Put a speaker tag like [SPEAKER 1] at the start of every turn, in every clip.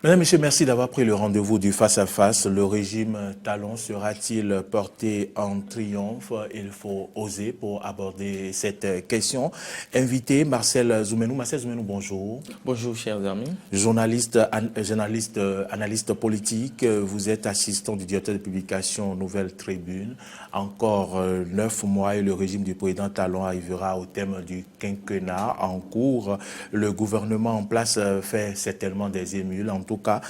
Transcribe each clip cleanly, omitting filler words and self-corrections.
[SPEAKER 1] Mesdames, Messieurs, merci d'avoir pris le rendez-vous du face-à-face. Le régime Talon sera-t-il porté en triomphe? Il faut oser pour aborder cette question. Invité Marcel Zoumenou. Marcel Zoumenou, bonjour.
[SPEAKER 2] Bonjour, chers amis.
[SPEAKER 1] Journaliste, analyste politique. Vous êtes assistant du directeur de publication Nouvelle Tribune. Encore 9 mois et le régime du président Talon arrivera au thème du quinquennat en cours. Le gouvernement en place fait certainement des émules. En tout cas,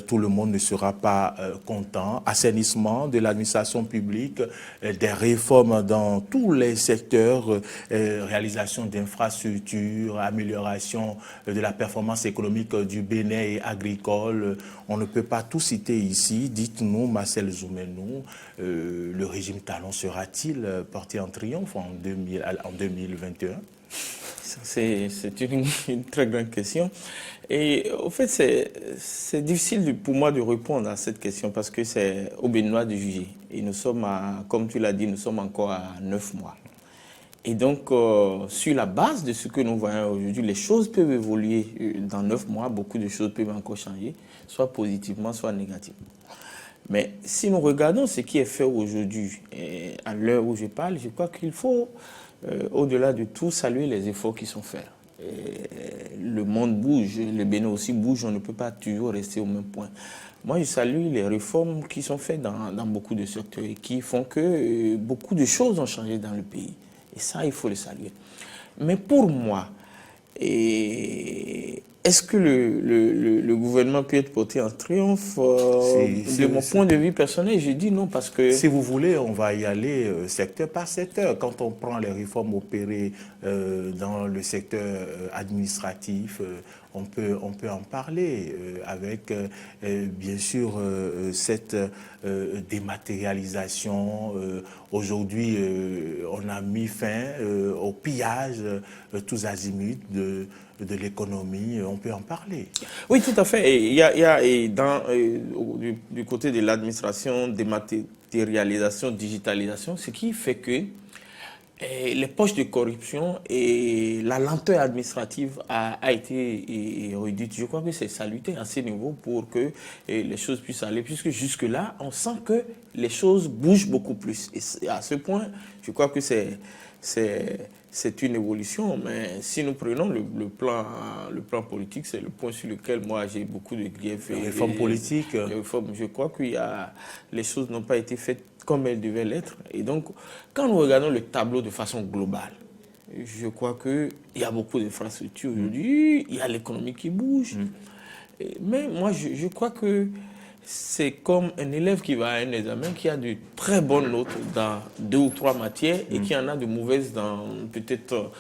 [SPEAKER 1] tout le monde ne sera pas content. Assainissement de l'administration publique, des réformes dans tous les secteurs, réalisation d'infrastructures, amélioration de la performance économique du Bénin et agricole. On ne peut pas tout citer ici. Dites-nous, Marcel Zoumenou, le régime Talon sera-t-il porté en triomphe en 2021?
[SPEAKER 2] C'est une très grande question. Et au fait, c'est difficile pour moi de répondre à cette question parce que c'est aux Béninois de juger. Et nous sommes, comme tu l'as dit, nous sommes encore à 9 mois. Et donc, sur la base de ce que nous voyons aujourd'hui, les choses peuvent évoluer dans 9 mois. Beaucoup de choses peuvent encore changer, soit positivement, soit négativement. Mais si nous regardons ce qui est fait aujourd'hui, à l'heure où je parle, je crois qu'il faut, au-delà de tout, saluer les efforts qui sont faits. Le monde bouge, le Bénin aussi bouge, on ne peut pas toujours rester au même point. Moi, je salue les réformes qui sont faites dans beaucoup de secteurs et qui font que beaucoup de choses ont changé dans le pays. Et ça, il faut le saluer. Mais pour moi, est-ce que le gouvernement peut être porté en triomphe? De mon point de vue personnel, je dis non parce que...
[SPEAKER 1] Si vous voulez, on va y aller secteur par secteur. Quand on prend les réformes opérées dans le secteur administratif, on peut en parler avec, bien sûr, cette dématérialisation. Aujourd'hui, on a mis fin au pillage tous azimuts de l'économie, on peut en parler.
[SPEAKER 2] Oui, tout à fait. Il y a du côté de l'administration, dématérialisation, digitalisation, ce qui fait que les poches de corruption et la lenteur administrative a été réduite. Je crois que c'est salutaire à ce niveau pour que les choses puissent aller, puisque jusque-là, on sent que les choses bougent beaucoup plus. Et à ce point, je crois que c'est une évolution, mais si nous prenons le plan politique, c'est le point sur lequel moi j'ai beaucoup de griefs.
[SPEAKER 1] Les réformes politiques.
[SPEAKER 2] Je crois que les choses n'ont pas été faites comme elles devaient l'être. Et donc, quand nous regardons le tableau de façon globale, je crois qu'il y a beaucoup d'infrastructures aujourd'hui, il y a l'économie qui bouge. Mais moi, je crois que c'est comme un élève qui va à un examen, qui a de très bonnes notes dans 2 ou 3 matières et qui en a de mauvaises dans peut-être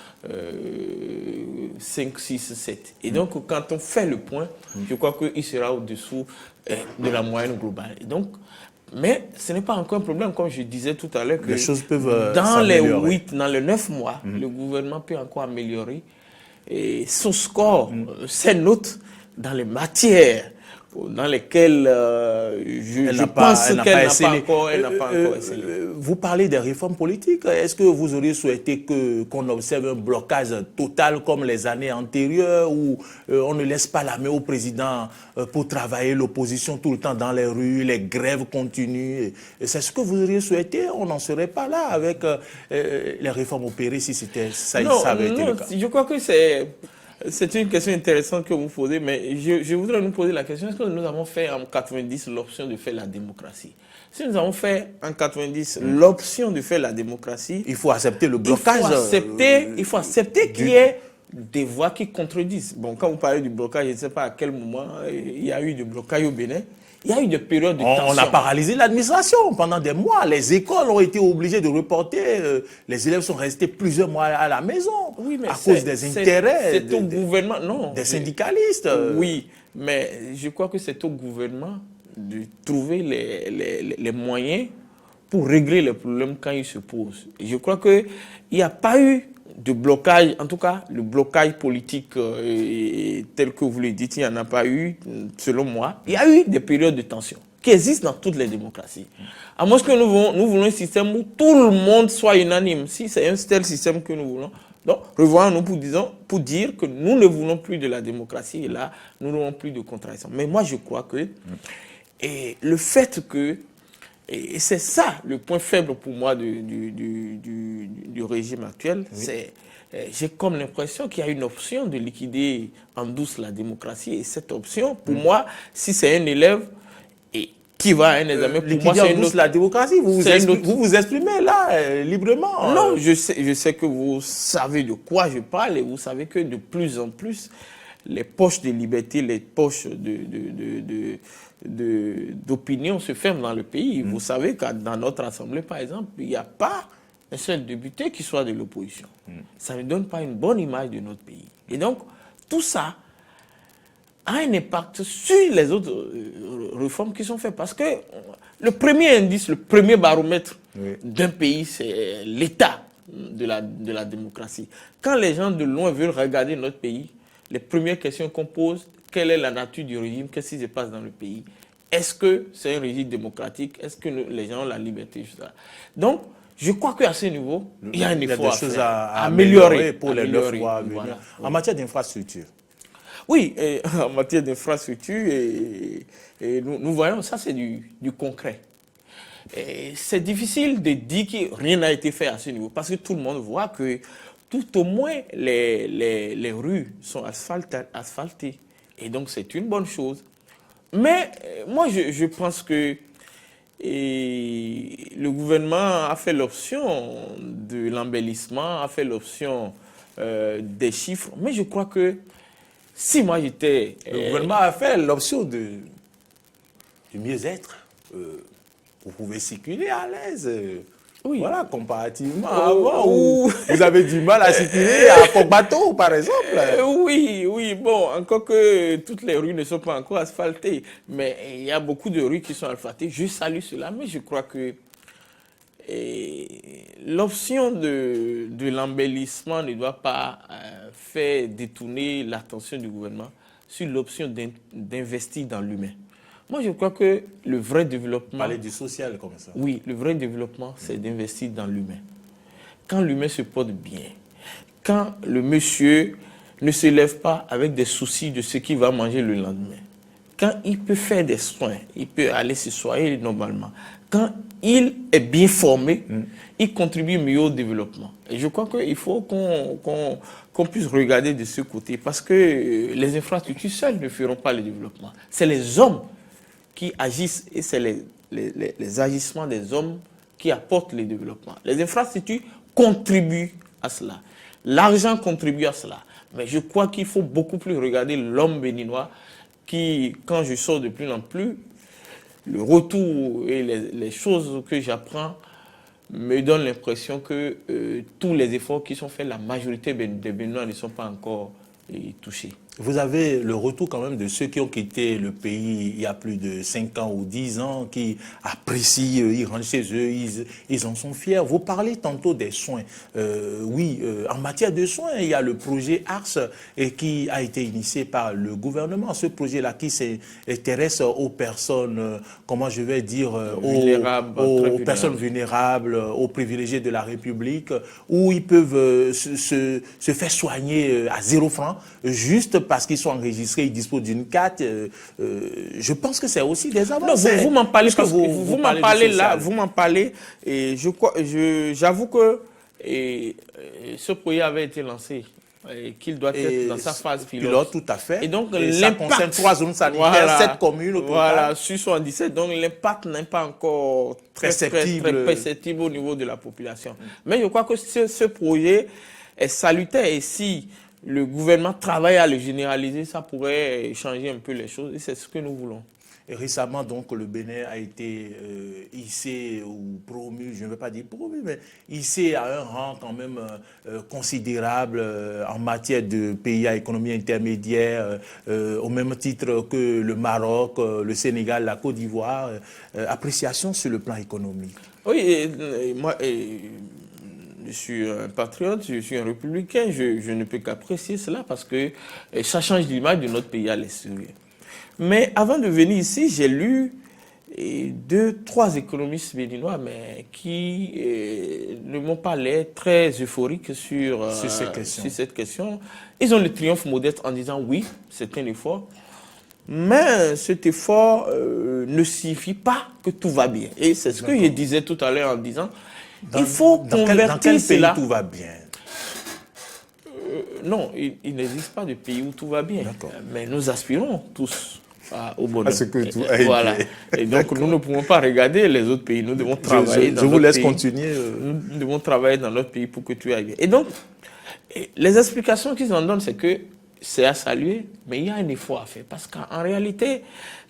[SPEAKER 2] 5, 6, 7. Et donc, quand on fait le point, je crois qu'il sera au-dessous de la moyenne globale. Et donc, mais ce n'est pas encore un problème, comme je disais tout à l'heure, que
[SPEAKER 1] les choses peuvent
[SPEAKER 2] dans les 9 mois, le gouvernement peut encore améliorer son score, ses notes dans les matières dans lesquelles je pense qu'elle n'a pas encore excellé.
[SPEAKER 1] Vous parlez des réformes politiques. Est-ce que vous auriez souhaité qu'on observe un blocage total comme les années antérieures où on ne laisse pas la main au président pour travailler l'opposition tout le temps dans les rues, les grèves continuent? C'est ce que vous auriez souhaité? On n'en serait pas là avec les réformes opérées si ça avait été le cas.
[SPEAKER 2] Je crois que c'est une question intéressante que vous posez, mais je voudrais nous poser la question, est-ce que nous avons fait en 90 l'option de faire la démocratie? Si nous avons fait en 90 l'option de faire la démocratie,
[SPEAKER 1] il faut accepter le blocage.
[SPEAKER 2] Il faut accepter qu'il y ait des voix qui contredisent. Bon, quand vous parlez du blocage, je ne sais pas à quel moment il y a eu du blocage au Bénin. Il y a eu des périodes de tension.
[SPEAKER 1] On a paralysé l'administration pendant des mois. Les écoles ont été obligées de reporter. Les élèves sont restés plusieurs mois à la maison à cause des intérêts des syndicalistes.
[SPEAKER 2] Oui, mais je crois que c'est au gouvernement de trouver les moyens pour régler les problèmes quand ils se posent. Et je crois qu'il n'y a pas eu de blocage, en tout cas le blocage politique tel que vous le dites, il n'y en a pas eu, selon moi. Il y a eu des périodes de tension qui existent dans toutes les démocraties. À moins que nous voulons un système où tout le monde soit unanime. Si c'est un tel système que nous voulons, Donc, revoyons-nous pour dire que nous ne voulons plus de la démocratie et là, nous n'aurons plus de contradiction. Mais moi, je crois que et le fait que, et c'est ça le point faible pour moi du régime actuel, c'est j'ai comme l'impression qu'il y a une option de liquider en douce la démocratie. Et cette option, pour moi, si c'est un élève et qui va à un examen, pour moi, c'est une autre...
[SPEAKER 1] la démocratie, vous vous exprimez là librement.
[SPEAKER 2] Non, je sais que vous savez de quoi je parle et vous savez que de plus en plus, les poches de liberté, les poches d'opinion se ferment dans le pays. Vous savez que dans notre assemblée, par exemple, il n'y a pas un seul député qui soit de l'opposition. Ça ne donne pas une bonne image de notre pays. Et donc, tout ça a un impact sur les autres réformes qui sont faites. Parce que le premier indice, le premier baromètre d'un pays, c'est l'état de la démocratie. Quand les gens de loin veulent regarder notre pays, les premières questions qu'on pose, quelle est la nature du régime, qu'est-ce qui se passe dans le pays? Est-ce que c'est un régime démocratique? Est-ce que les gens ont la liberté? Donc, je crois qu'à ce niveau, il y a un effort
[SPEAKER 1] à améliorer pour les 9 mois à venir.
[SPEAKER 2] Voilà.
[SPEAKER 1] En matière d'infrastructure.
[SPEAKER 2] Oui, en matière d'infrastructure, et nous voyons, ça c'est du concret. C'est difficile de dire que rien n'a été fait à ce niveau, parce que tout le monde voit que tout au moins les rues sont asphaltées. Et donc c'est une bonne chose. Mais moi je pense que le gouvernement a fait l'option de l'embellissement, a fait l'option des chiffres. Mais je crois que si moi j'étais...
[SPEAKER 1] Le gouvernement a fait l'option du mieux-être. Vous pouvez circuler à l'aise.
[SPEAKER 2] Oui.
[SPEAKER 1] Voilà, comparativement à avant, où vous avez du mal à circuler à Port-Bateau, par exemple.
[SPEAKER 2] Oui, bon, encore que toutes les rues ne sont pas encore asphaltées, mais il y a beaucoup de rues qui sont asphaltées. Je salue cela, mais je crois que l'option de l'embellissement ne doit pas faire détourner l'attention du gouvernement sur l'option d'investir dans l'humain. Moi, je crois que le vrai développement...
[SPEAKER 1] Parler du social comme ça.
[SPEAKER 2] Oui, le vrai développement, c'est d'investir dans l'humain. Quand l'humain se porte bien, quand le monsieur ne se lève pas avec des soucis de ce qu'il va manger le lendemain, quand il peut faire des soins, il peut aller se soigner normalement, quand il est bien formé, il contribue mieux au développement. Et je crois qu'il faut qu'on puisse regarder de ce côté, parce que les infrastructures seules ne feront pas le développement. C'est les hommes qui agissent et c'est les agissements des hommes qui apportent le développement. Les infrastructures contribuent à cela. L'argent contribue à cela. Mais je crois qu'il faut beaucoup plus regarder l'homme béninois qui, quand je sors de plus en plus, le retour et les choses que j'apprends me donnent l'impression que tous les efforts qui sont faits, la majorité des Béninois ne sont pas encore touchés.
[SPEAKER 1] Vous avez le retour quand même de ceux qui ont quitté le pays il y a plus de 5 ans ou 10 ans, qui apprécient, ils rentrent chez eux, ils en sont fiers. Vous parlez tantôt des soins. En matière de soins, il y a le projet ARS qui a été initié par le gouvernement. Ce projet-là qui s'intéresse aux personnes, comment je vais dire, aux personnes vulnérables, aux privilégiés de la République, où ils peuvent se faire soigner à 0 francs, juste parce qu'ils sont enregistrés, ils disposent d'une carte. Je pense que c'est aussi des avancées.
[SPEAKER 2] Non, vous m'en parlez parce que vous m'en parlez là, vous m'en parlez et j'avoue que ce projet avait été lancé et qu'il doit être dans sa phase pilote.
[SPEAKER 1] Tout à fait.
[SPEAKER 2] Et donc
[SPEAKER 1] ça concerne 3 zones sanitaires, 7 communes au total.
[SPEAKER 2] Voilà, sur 77. Donc l'impact n'est pas encore très perceptible au niveau de la population. Mais je crois que ce projet est salutaire et si le gouvernement travaille à le généraliser, ça pourrait changer un peu les choses et c'est ce que nous voulons.
[SPEAKER 1] Et récemment, donc, le Bénin a été hissé ou promu, je ne veux pas dire promu, mais hissé à un rang quand même considérable en matière de pays à économie intermédiaire, au même titre que le Maroc, le Sénégal, la Côte d'Ivoire. Appréciation sur le plan économique.
[SPEAKER 2] Oui, moi... je suis un patriote, je suis un républicain, je ne peux qu'apprécier cela parce que ça change l'image de notre pays à l'extérieur. Mais avant de venir ici, j'ai lu et 2-3 économistes béninois, mais qui ne m'ont pas l'air très euphoriques sur cette question. Ils ont le triomphe modeste en disant oui, c'est un effort, mais cet effort ne signifie pas que tout va bien. Et c'est ce que je disais tout à l'heure en disant, il faut convertir
[SPEAKER 1] dans quel
[SPEAKER 2] cela.
[SPEAKER 1] pays tout va bien?
[SPEAKER 2] Non, il n'existe pas de pays où tout va bien, mais nous aspirons tous au bonheur.
[SPEAKER 1] À ce que tout
[SPEAKER 2] voilà. Et donc, nous ne pouvons pas regarder les autres pays. Nous devons travailler dans notre pays.
[SPEAKER 1] Je vous laisse continuer.
[SPEAKER 2] Nous devons travailler dans notre pays pour que tout aille bien. Et donc, les explications qu'ils en donnent, c'est que c'est à saluer, mais il y a un effort à faire. Parce qu'en réalité,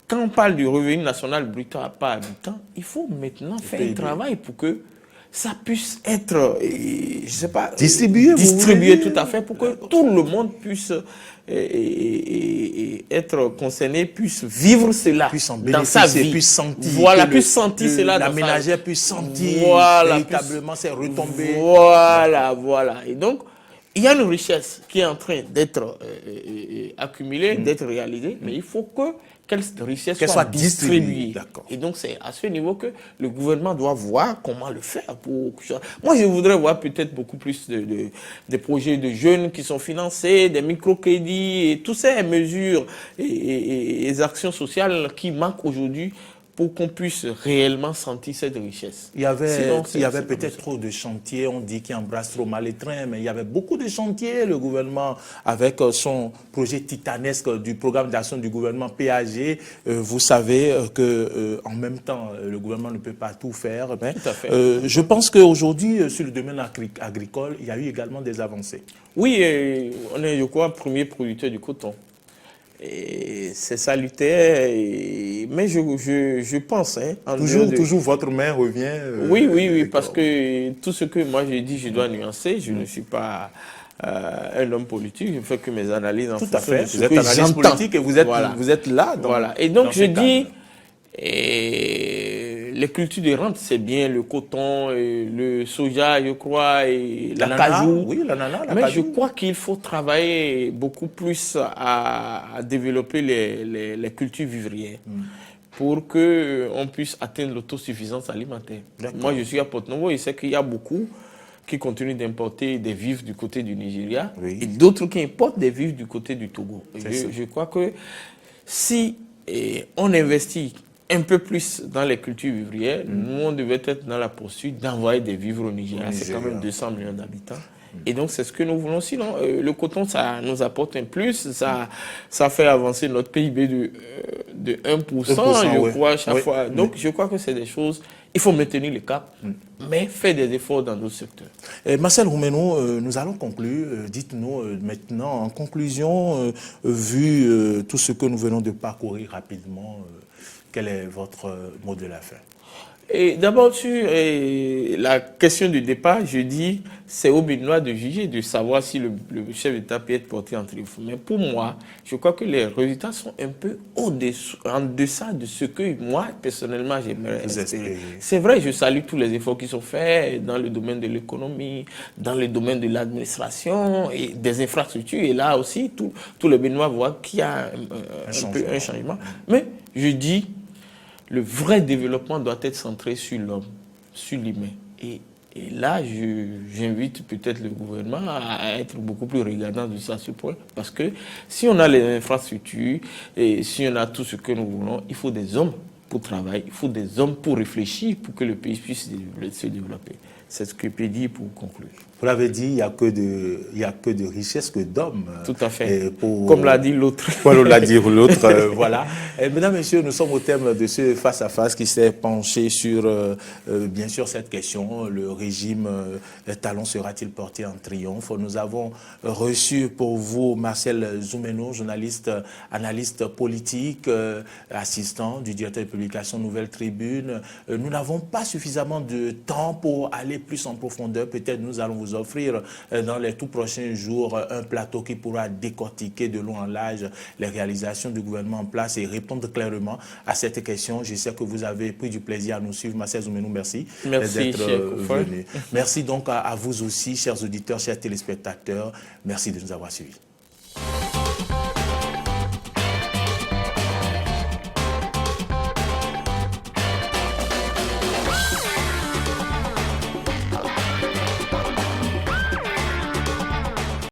[SPEAKER 2] quand on parle du revenu national brut par habitant, il faut maintenant faire un travail pour que ça puisse être, je sais pas, distribué tout à fait pour que tout le monde puisse être concerné, puisse vivre cela dans sa vie.
[SPEAKER 1] Puisse sentir.
[SPEAKER 2] Voilà, puisse sentir cela dans sa vie.
[SPEAKER 1] La ménagère puisse sentir véritablement ses retombées.
[SPEAKER 2] Voilà, voilà. Et donc, il y a une richesse qui est en train d'être accumulée, d'être réalisée, mais il faut qu'elle richesse soit distribuée. Et donc, c'est à ce niveau que le gouvernement doit voir comment le faire. Moi, je voudrais voir peut-être beaucoup plus des projets de jeunes qui sont financés, des microcrédits, et toutes ces mesures et actions sociales qui manquent aujourd'hui pour qu'on puisse réellement sentir cette richesse.
[SPEAKER 1] Il y avait peut-être trop de chantiers, on dit qu'il embrasse trop mal les trains, mais il y avait beaucoup de chantiers. Le gouvernement, avec son projet titanesque du programme d'action du gouvernement PAG, vous savez qu'en même temps, le gouvernement ne peut pas tout faire. Mais,
[SPEAKER 2] tout à fait.
[SPEAKER 1] Je pense qu'aujourd'hui, sur le domaine agricole, il y a eu également des avancées.
[SPEAKER 2] Oui, on est, je crois, premier producteur du coton. C'est salutaire, mais je pense... Hein,
[SPEAKER 1] toujours votre main revient...
[SPEAKER 2] oui, parce que tout ce que moi j'ai dit, je dois nuancer. Je ne suis pas un homme politique, je ne fais que mes analyses en
[SPEAKER 1] fonction de ce que j'entends.
[SPEAKER 2] Vous êtes analyste politique
[SPEAKER 1] et vous êtes là.
[SPEAKER 2] Voilà. Et donc je dis... les cultures de rente, c'est bien le coton, le soja, je crois, et la cajou.
[SPEAKER 1] Oui, l'ananas,
[SPEAKER 2] mais je crois qu'il faut travailler beaucoup plus à développer les cultures vivrières pour qu'on puisse atteindre l'autosuffisance alimentaire. Moi, je suis à Porto-Novo et je sais qu'il y a beaucoup qui continuent d'importer des vivres du côté du Nigeria et d'autres qui importent des vivres du côté du Togo. Je crois que si on investit un peu plus dans les cultures vivrières, nous, on devait être dans la poursuite d'envoyer des vivres au Nigeria. C'est quand même 200 millions d'habitants. Et donc, c'est ce que nous voulons. Sinon, le coton, ça nous apporte un plus. Ça fait avancer notre PIB de 1%, je crois, chaque fois. Donc, je crois que c'est des choses... Il faut maintenir le cap, mais faire des efforts dans d'autres secteurs.
[SPEAKER 1] Marcel Roumenou, nous allons conclure. Dites-nous maintenant, en conclusion, vu tout ce que nous venons de parcourir rapidement, quel est votre mot de la fin?
[SPEAKER 2] Et d'abord, sur la question du départ, je dis, c'est aux Béninois de juger, de savoir si le chef d'État peut être porté en triomphe. Mais pour moi, je crois que les résultats sont un peu en deçà de ce que moi, personnellement, j'aimerais espérer. C'est vrai, je salue tous les efforts qui sont faits dans le domaine de l'économie, dans le domaine de l'administration et des infrastructures. Et là aussi, tous les Béninois voient qu'il y a un changement. Mais je dis, le vrai développement doit être centré sur l'homme, sur l'humain. Et là, j'invite peut-être le gouvernement à être beaucoup plus regardant de ça, ce point. Parce que si on a les infrastructures et si on a tout ce que nous voulons, il faut des hommes pour travailler, il faut des hommes pour réfléchir, pour que le pays puisse se développer. C'est ce que je peux dire pour conclure.
[SPEAKER 1] Vous l'avez dit, il n'y a que de richesse que d'hommes.
[SPEAKER 2] Tout à fait. Comme l'a dit l'autre.
[SPEAKER 1] Comme l'a dit l'autre, voilà. Mesdames, Messieurs, nous sommes au thème de ce face-à-face qui s'est penché sur, bien sûr, cette question. Le régime Talon sera-t-il porté en triomphe? Nous avons reçu pour vous Marcel Roumenou, journaliste, analyste politique, assistant du directeur de publication Nouvelle Tribune. Nous n'avons pas suffisamment de temps pour aller plus en profondeur. Peut-être nous allons vous offrir dans les tout prochains jours un plateau qui pourra décortiquer de long en large les réalisations du gouvernement en place et répondre clairement à cette question. Je sais que vous avez pris du plaisir à nous suivre. Marcel Roumenou, merci d'être venu. Merci donc à vous aussi, chers auditeurs, chers téléspectateurs. Merci de nous avoir suivis.